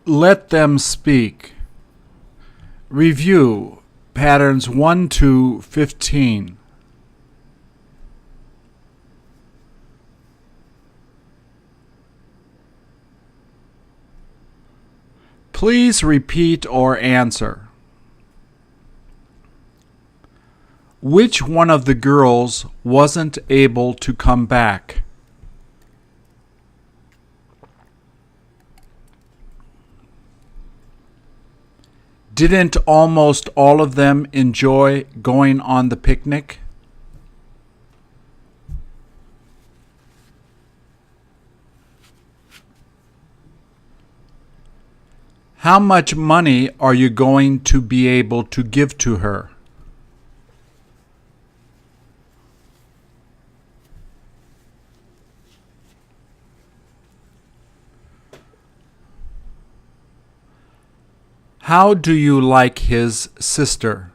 Let them speak. Review patterns 1 to 15. Please repeat or answer. Which one of the girls wasn't able to come back? Didn't almost all of them enjoy going on the picnic? How much money are you going to be able to give to her? How do you like his sister?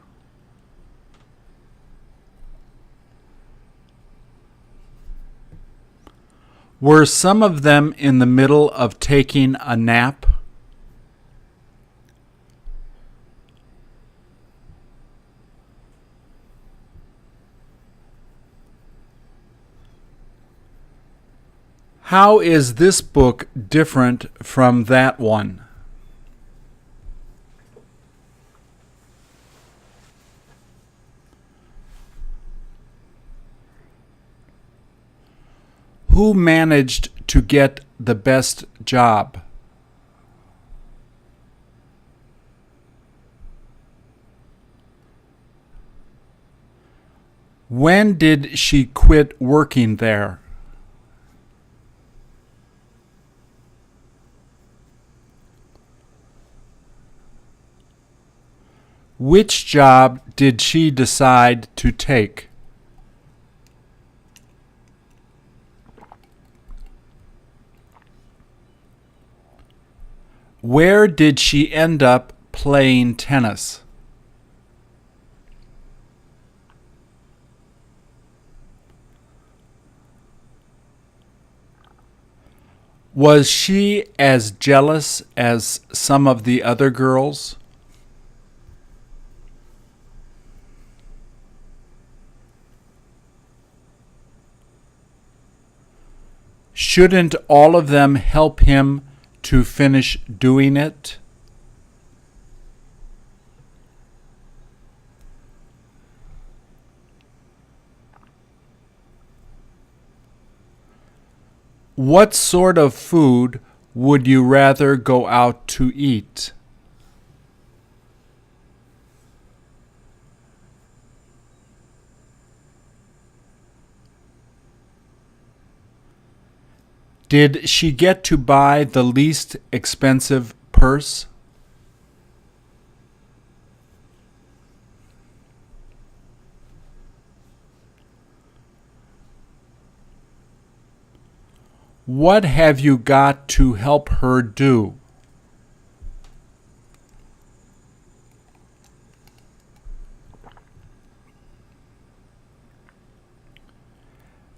Were some of them in the middle of taking a nap? How is this book different from that one? Who managed to get the best job? When did she quit working there? Which job did she decide to take? Where did she end up playing tennis? Was she as jealous as some of the other girls? Shouldn't all of them help him to finish doing it? What sort of food would you rather go out to eat? Did she get to buy the least expensive purse? What have you got to help her do?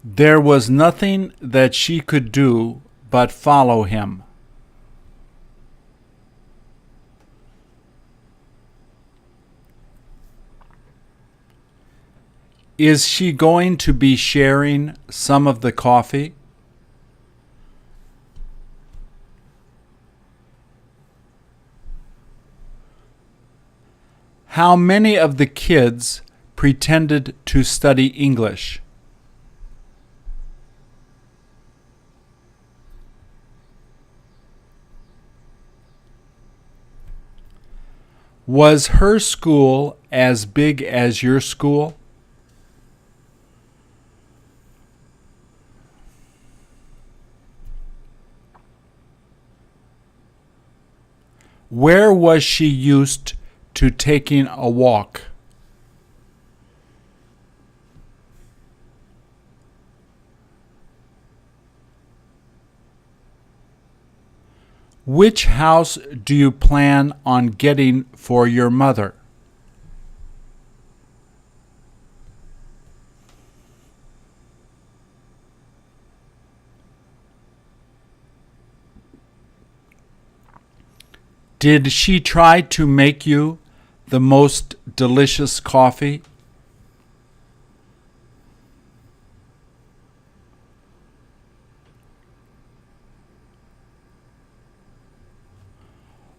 There was nothing that she could do but follow him. Is she going to be sharing some of the coffee? How many of the kids pretended to study English? Was her school as big as your school? Where was she used to taking a walk? Which house do you plan on getting for your mother? Did she try to make you the most delicious coffee?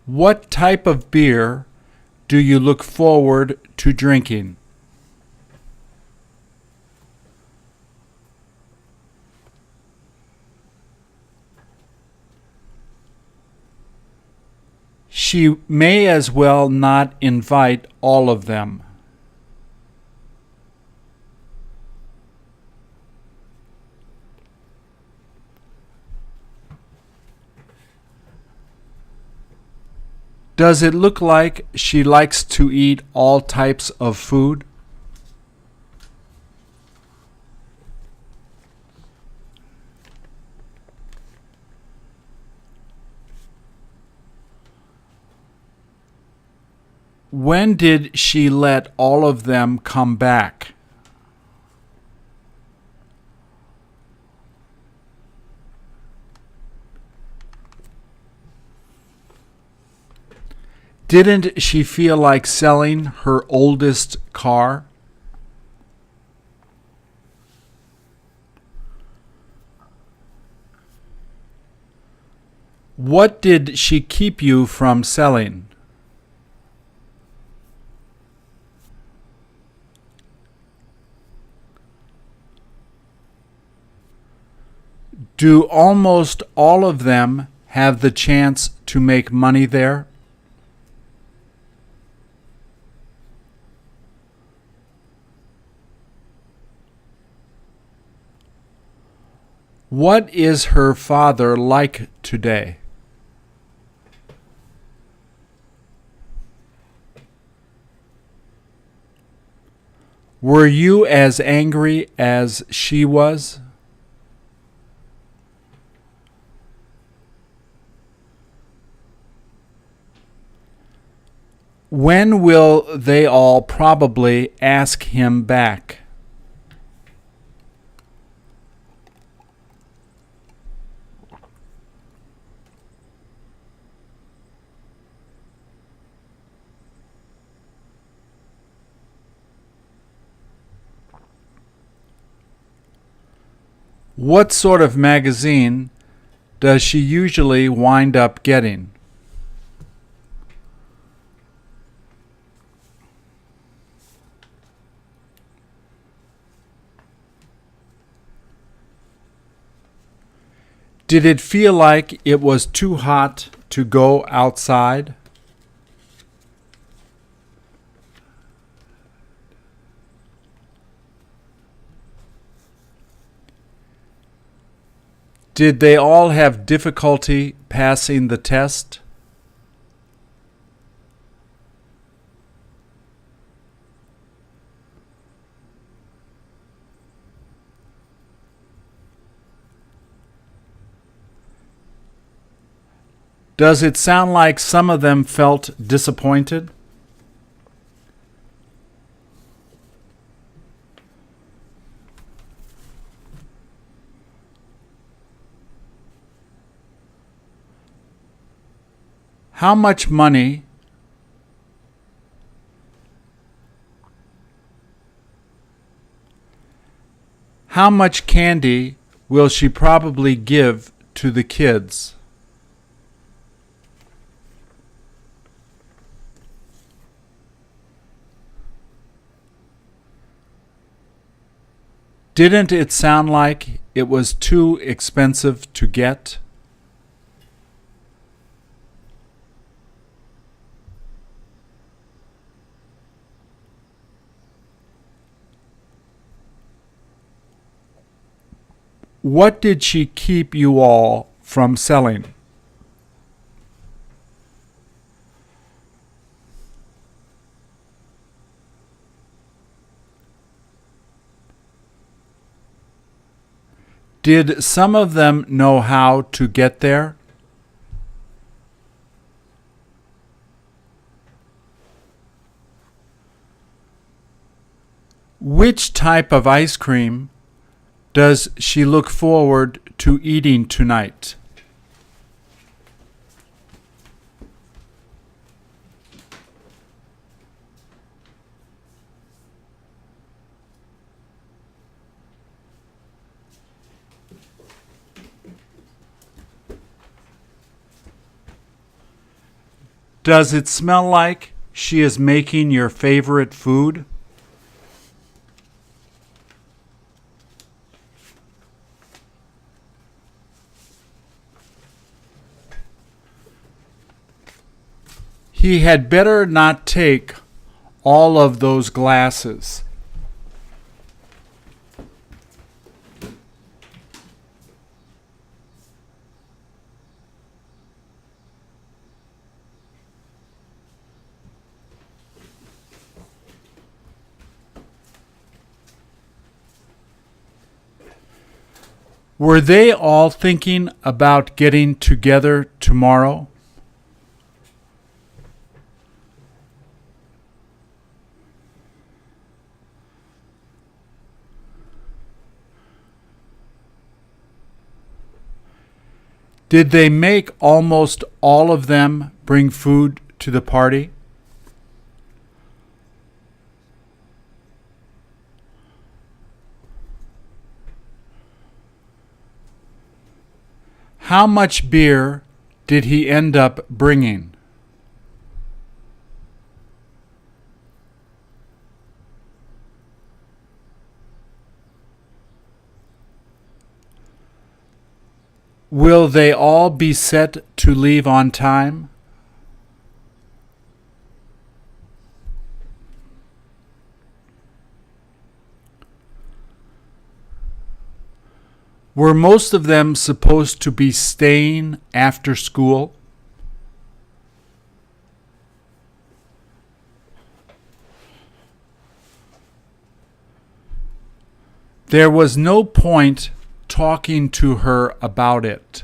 What type of beer do you look forward to drinking? She may as well not invite all of them. Does it look like she likes to eat all types of food? When did she let all of them come back? Didn't she feel like selling her oldest car? What did she keep you from selling? Do almost all of them have the chance to make money there? What is her father like today? Were you as angry as she was? When will they all probably ask him back? What sort of magazine does she usually wind up getting? Did it feel like it was too hot to go outside? Did they all have difficulty passing the test? Does it sound like some of them felt disappointed? How much money How much candy will she probably give to the kids? Didn't it sound like it was too expensive to get? What did she keep you all from selling? Did some of them know how to get there? Which type of ice cream does she look forward to eating tonight? Does it smell like she is making your favorite food? He had better not take all of those glasses. Were they all thinking about getting together tomorrow? Did they make almost all of them bring food to the party? How much beer did he end up bringing? Will they all be set to leave on time? Were most of them supposed to be staying after school? There was no point talking to her about it.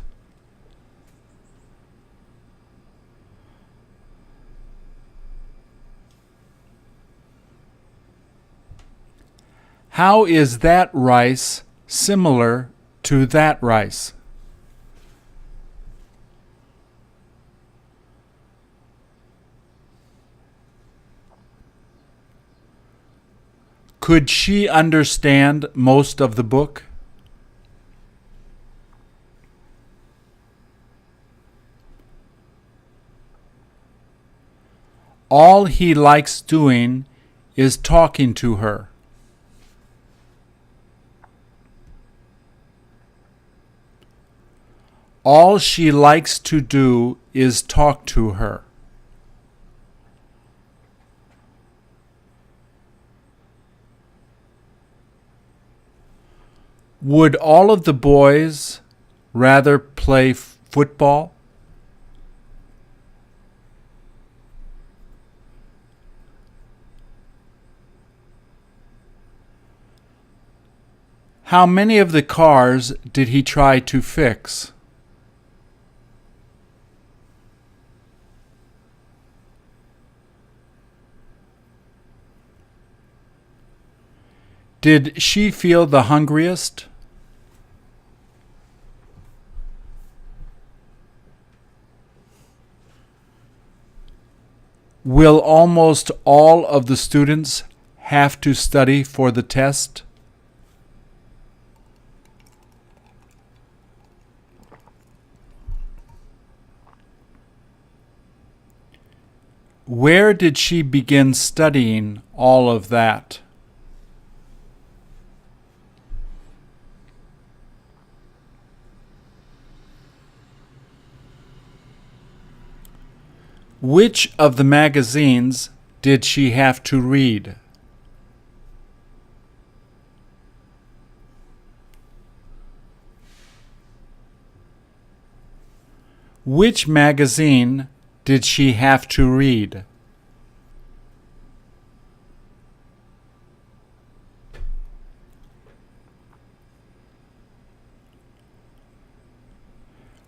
How is that rice similar to that rice? Could she understand most of the book? All he likes doing is talking to her. All she likes to do is talk to her. Would all of the boys rather play football? How many of the cars did he try to fix? Did she feel the hungriest? Will almost all of the students have to study for the test? Where did she begin studying all of that? Which of the magazines did she have to read? Which magazine did she have to read?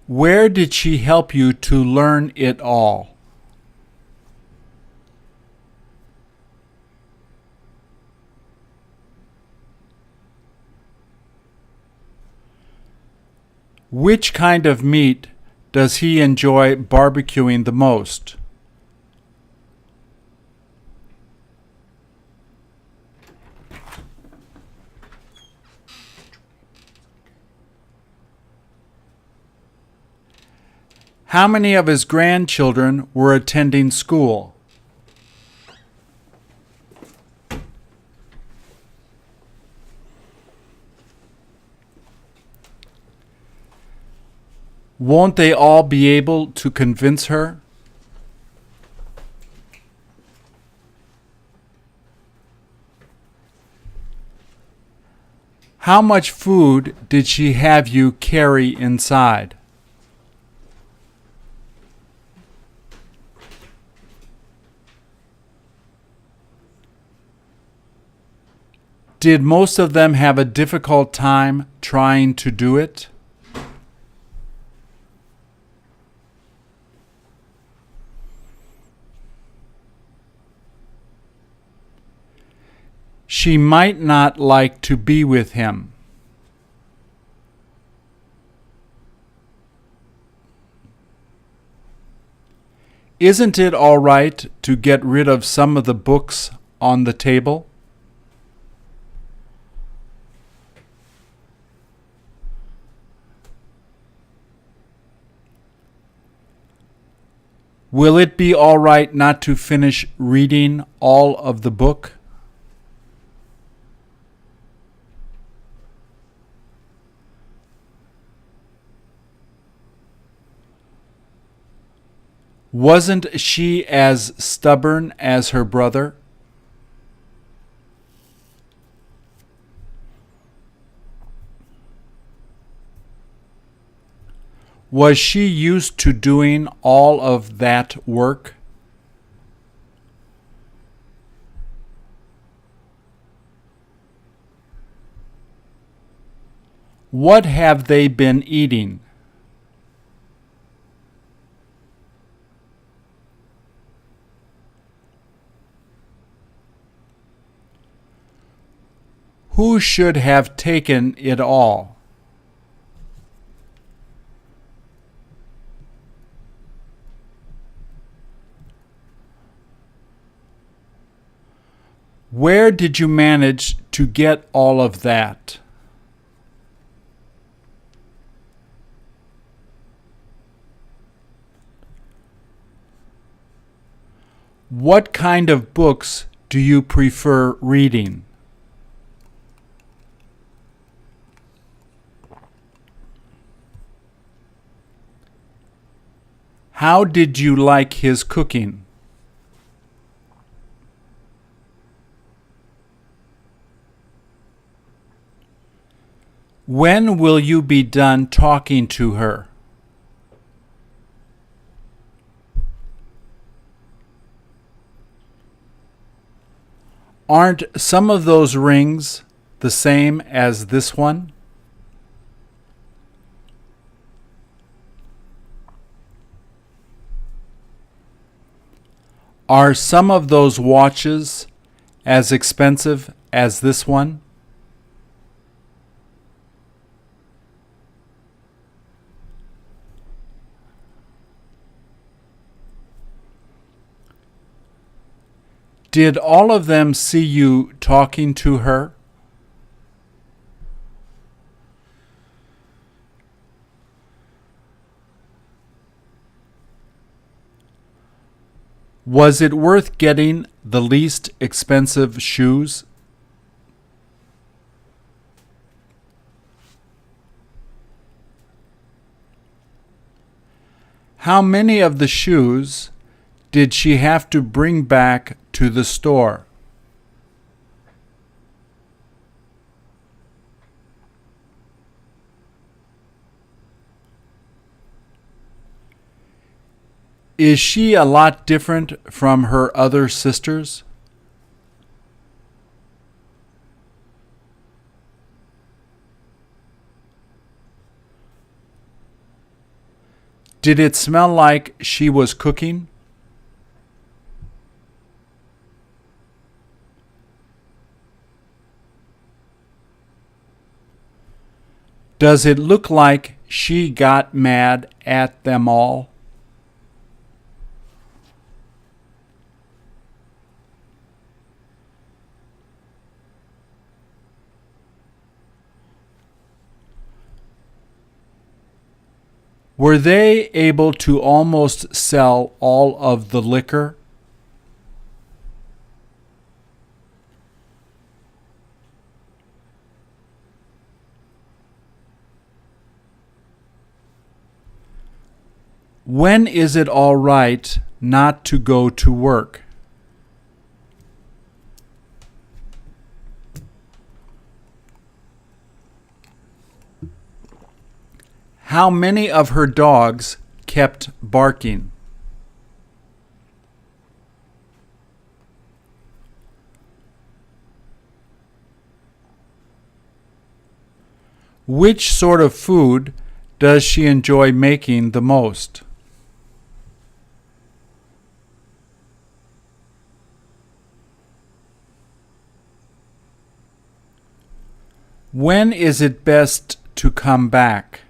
Where did she help you to learn it all? Which kind of meat does he enjoy barbecuing the most? How many of his grandchildren were attending school? Won't they all be able to convince her? How much food did she have you carry inside? Did most of them have a difficult time trying to do it? She might not like to be with him. Isn't it all right to get rid of some of the books on the table? Will it be all right not to finish reading all of the book? Wasn't she as stubborn as her brother? Was she used to doing all of that work? What have they been eating? Who should have taken it all? Where did you manage to get all of that? What kind of books do you prefer reading? How did you like his cooking? When will you be done talking to her? Aren't some of those rings the same as this one? Are some of those watches as expensive as this one? Did all of them see you talking to her? Was it worth getting the least expensive shoes? How many of the shoes did she have to bring back to the store? Is she a lot different from her other sisters? Did it smell like she was cooking? Does it look like she got mad at them all? Were they able to almost sell all of the liquor? When is it all right not to go to work? How many of her dogs kept barking? Which sort of food does she enjoy making the most? When is it best to come back?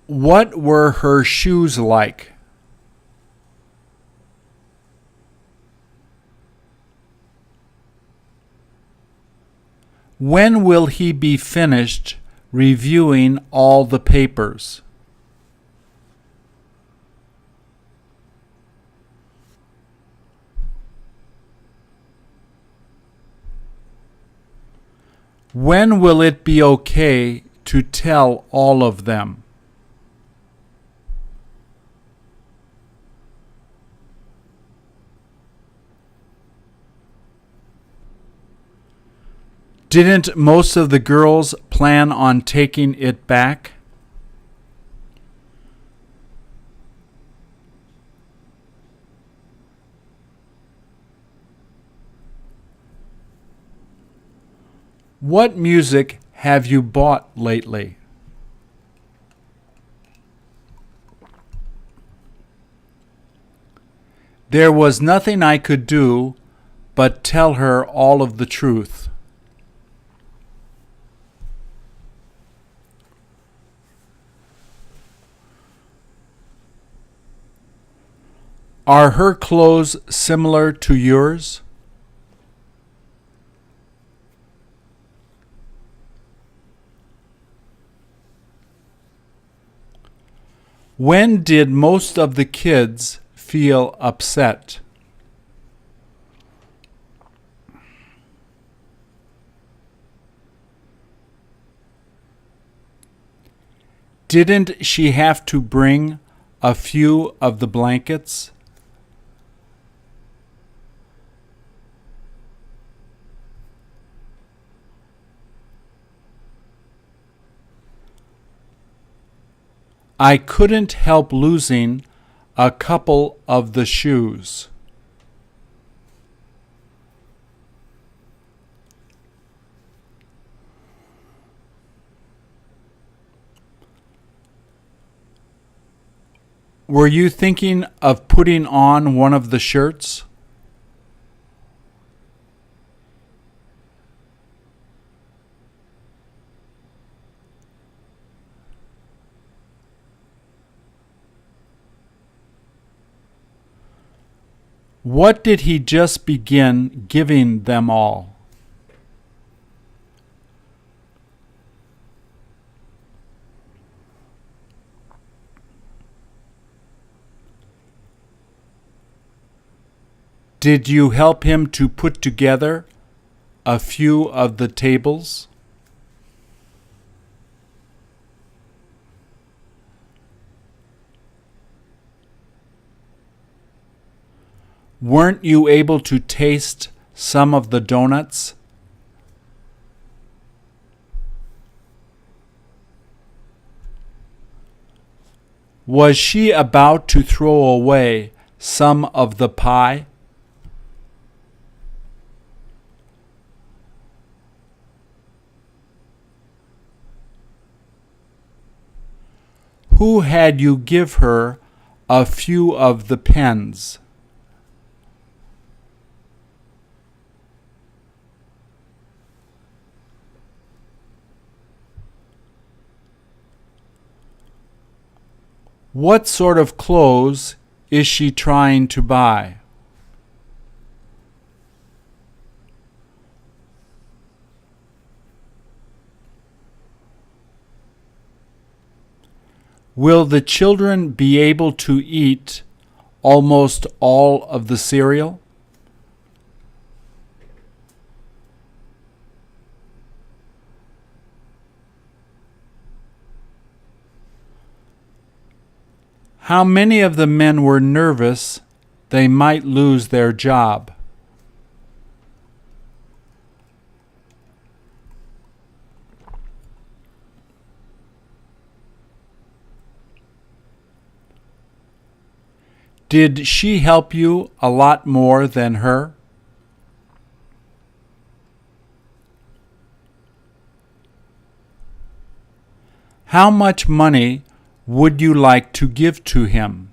What were her shoes like? When will he be finished reviewing all the papers? When will it be okay to tell all of them? Didn't most of the girls plan on taking it back? What music have you bought lately? There was nothing I could do but tell her all of the truth. Are her clothes similar to yours? When did most of the kids feel upset? Didn't she have to bring a few of the blankets? I couldn't help losing a couple of the shoes. Were you thinking of putting on one of the shirts? What did he just begin giving them all? Did you help him to put together a few of the tables? Weren't you able to taste some of the donuts? Was she about to throw away some of the pie? Who had you give her a few of the pens? What sort of clothes is she trying to buy? Will the children be able to eat almost all of the cereal? How many of the men were nervous they might lose their job? Did she help you a lot more than her? How much money would you like to give to him?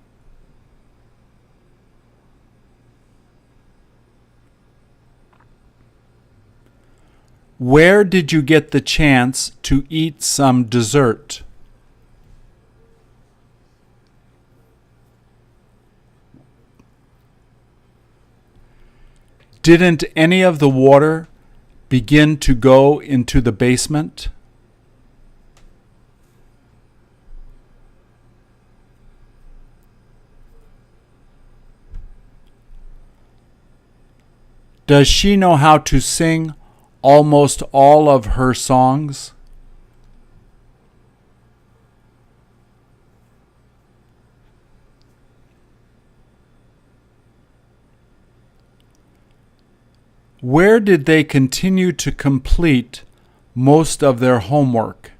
Where did you get the chance to eat some dessert? Didn't any of the water begin to go into the basement? Does she know how to sing almost all of her songs? Where did they continue to complete most of their homework?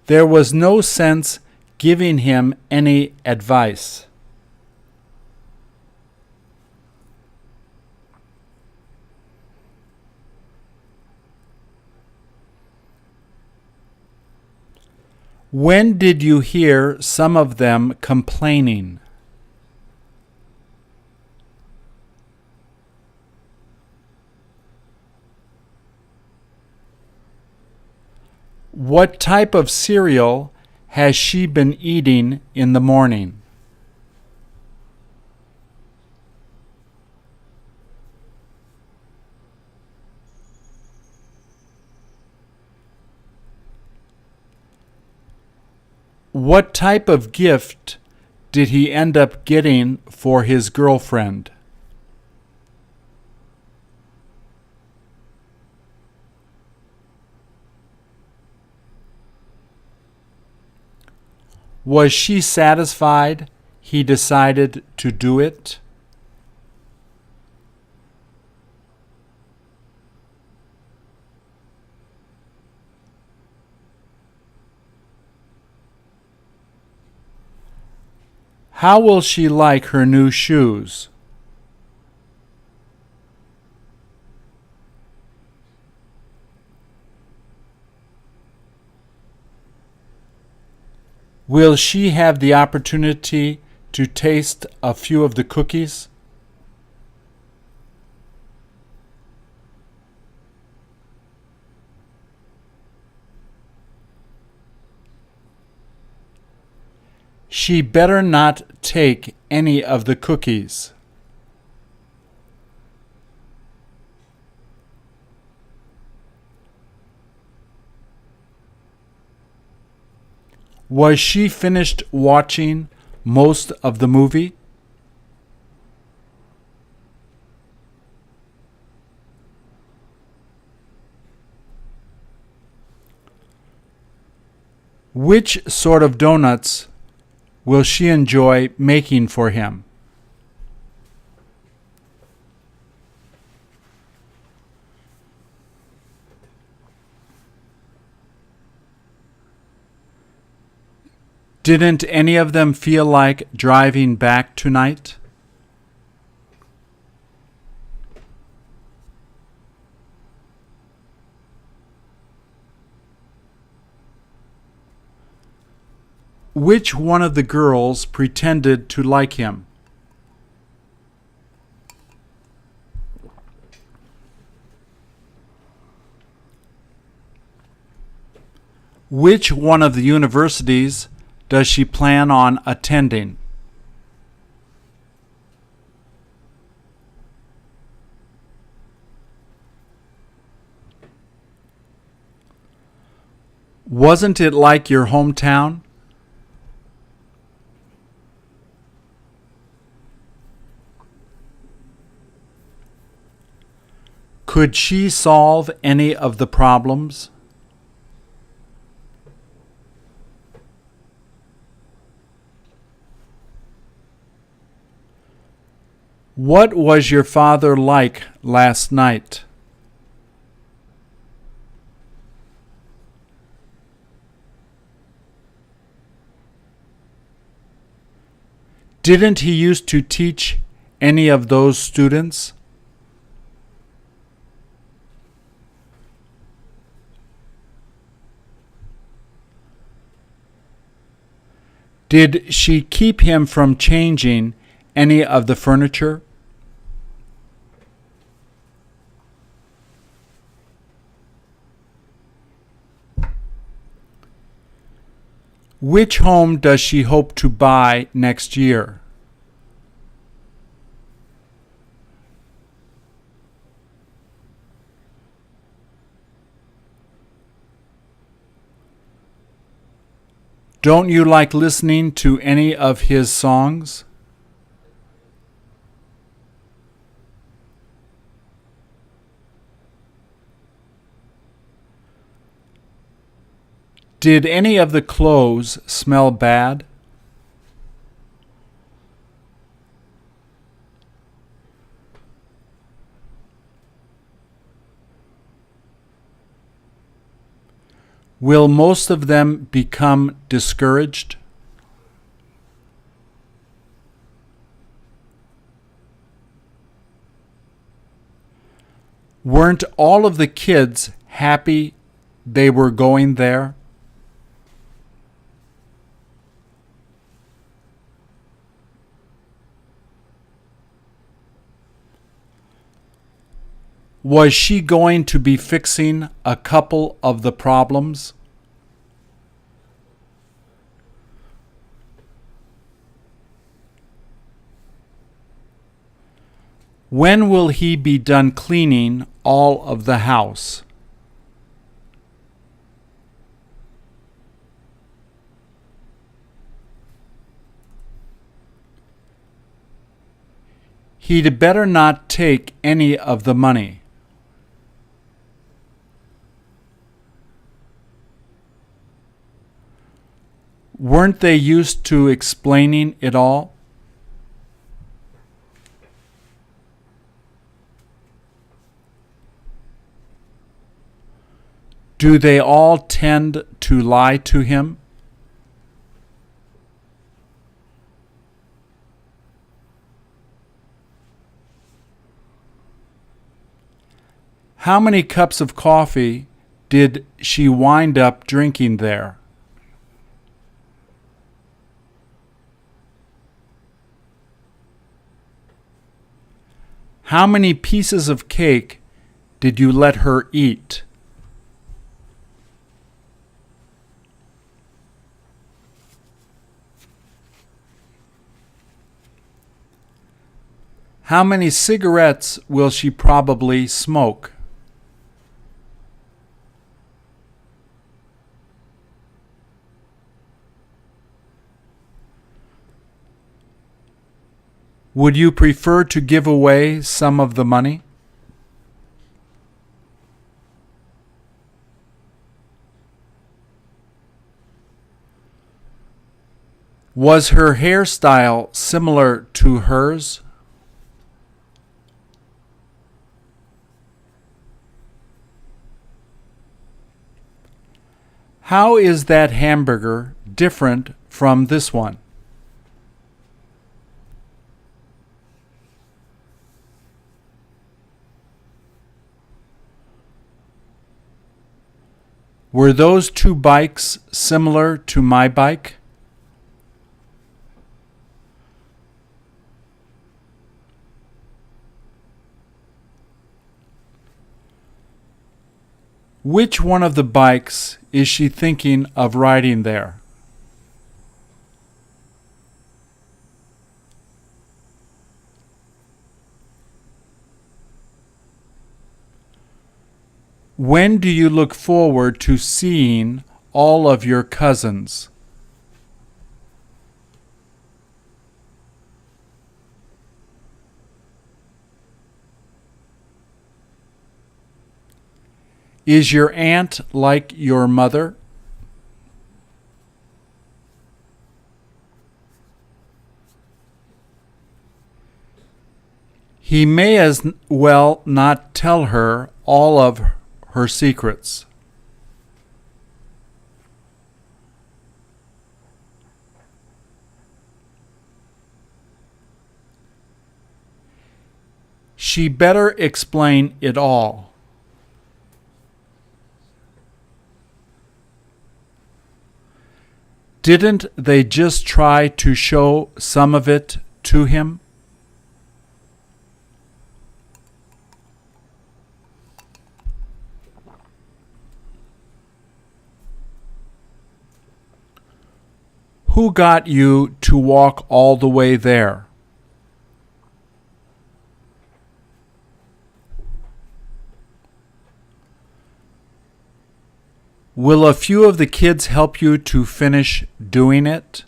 There was no sense giving him any advice. When did you hear some of them complaining? What type of cereal has she been eating in the morning? What type of gift did he end up getting for his girlfriend? Was she satisfied he decided to do it? How will she like her new shoes? Will she have the opportunity to taste a few of the cookies? She better not take any of the cookies. Was she finished watching most of the movie? Which sort of donuts will she enjoy making for him? Didn't any of them feel like driving back tonight? Which one of the girls pretended to like him? Which one of the universities does she plan on attending? Wasn't it like your hometown? Could she solve any of the problems? What was your father like last night? Didn't he used to teach any of those students? Did she keep him from changing any of the furniture? Which home does she hope to buy next year? Don't you like listening to any of his songs? Did any of the clothes smell bad? Will most of them become discouraged? Weren't all of the kids happy they were going there? Was she going to be fixing a couple of the problems? When will he be done cleaning all of the house? He'd better not take any of the money. Weren't they used to explaining it all? Do they all tend to lie to him? How many cups of coffee did she wind up drinking there? How many pieces of cake did you let her eat? How many cigarettes will she probably smoke? Would you prefer to give away some of the money? Was her hairstyle similar to hers? How is that hamburger different from this one? Were those two bikes similar to my bike? Which one of the bikes is she thinking of riding there? When do you look forward to seeing all of your cousins? Is your aunt like your mother? He may as well not tell her all of her secrets. She better explain it all. Didn't they just try to show some of it to him? Who got you to walk all the way there? Will a few of the kids help you to finish doing it?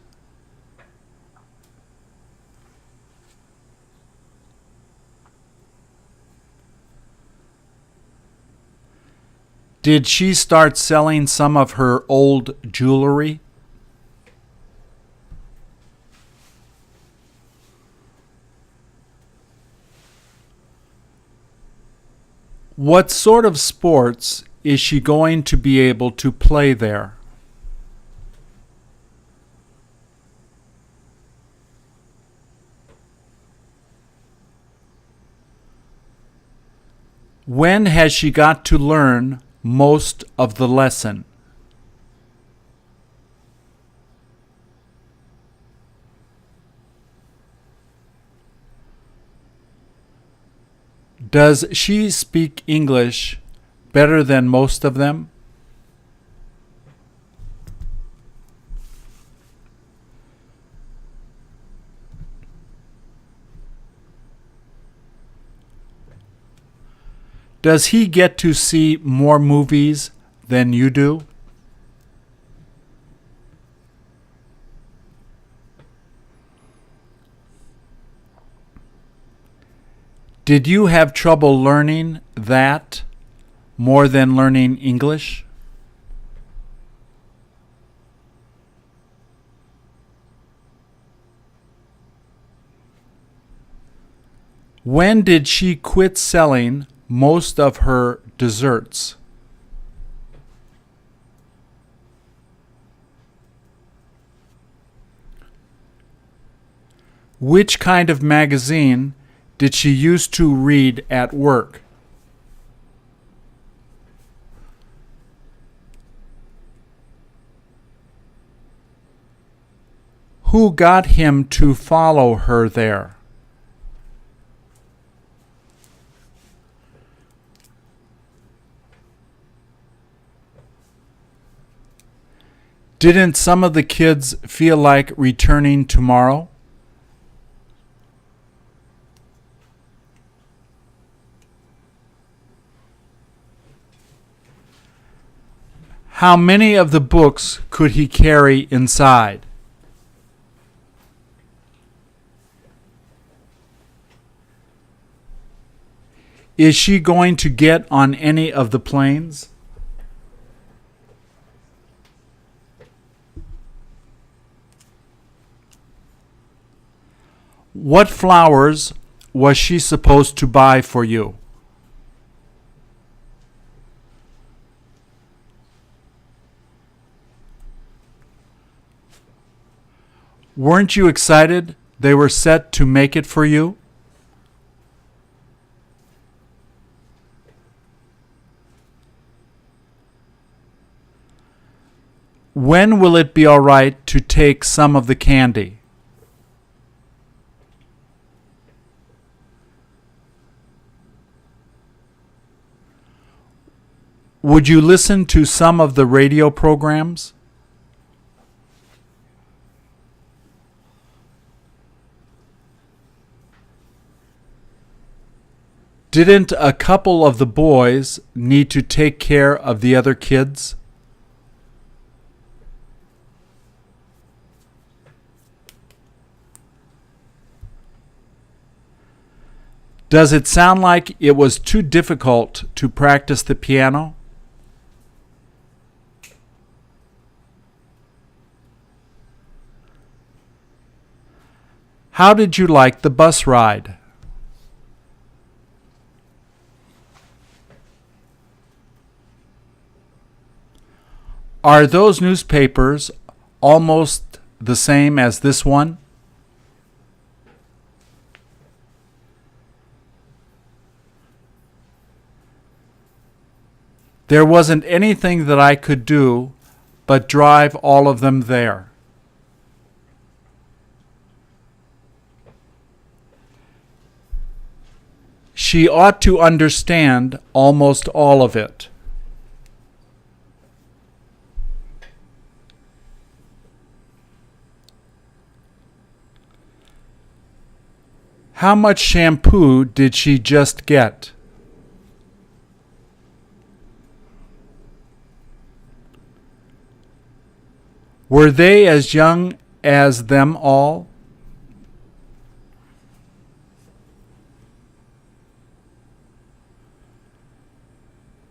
Did she start selling some of her old jewelry? What sort of sports is she going to be able to play there? When has she got to learn most of the lesson? Does she speak English better than most of them? Does he get to see more movies than you do? Did you have trouble learning that more than learning English? When did she quit selling most of her desserts? Which kind of magazine did she used to read at work? Who got him to follow her there? Didn't some of the kids feel like returning tomorrow? How many of the books could he carry inside? Is she going to get on any of the planes? What flowers was she supposed to buy for you? Weren't you excited they were set to make it for you? When will it be all right to take some of the candy? Would you listen to some of the radio programs? Didn't a couple of the boys need to take care of the other kids? Does it sound like it was too difficult to practice the piano? How did you like the bus ride? Are those newspapers almost the same as this one? There wasn't anything that I could do but drive all of them there. She ought to understand almost all of it. How much shampoo did she just get? Were they as young as them all?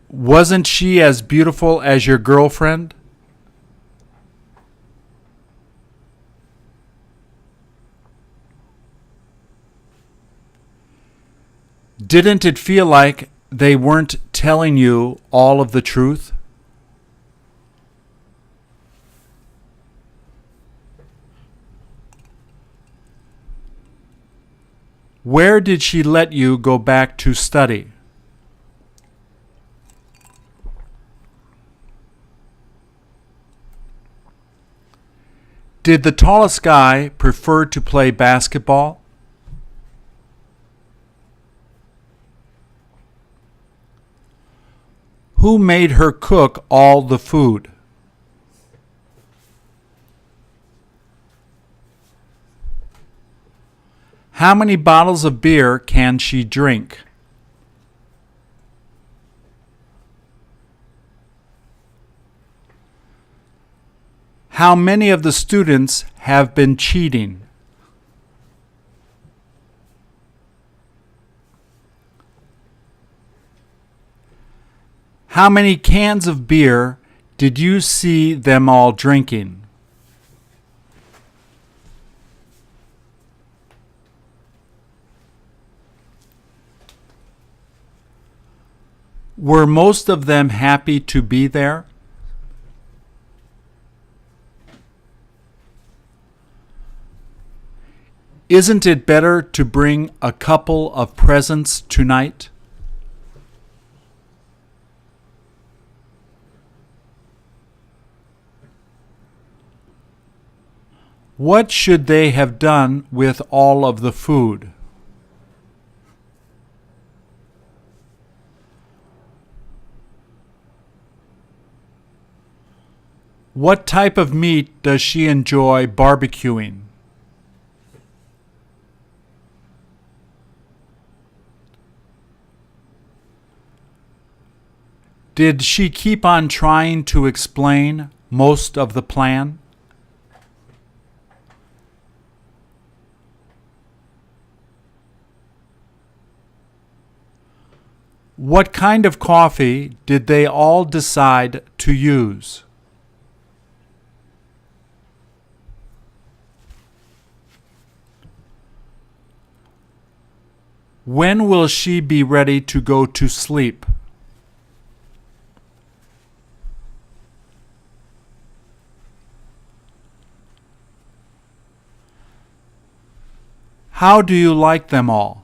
Wasn't she as beautiful as your girlfriend? Didn't it feel like they weren't telling you all of the truth? Where did she let you go back to study? Did the tallest guy prefer to play basketball? Who made her cook all the food? How many bottles of beer can she drink? How many of the students have been cheating? How many cans of beer did you see them all drinking? Were most of them happy to be there? Isn't it better to bring a couple of presents tonight? What should they have done with all of the food? What type of meat does she enjoy barbecuing? Did she keep on trying to explain most of the plan? What kind of coffee did they all decide to use? When will she be ready to go to sleep? How do you like them all?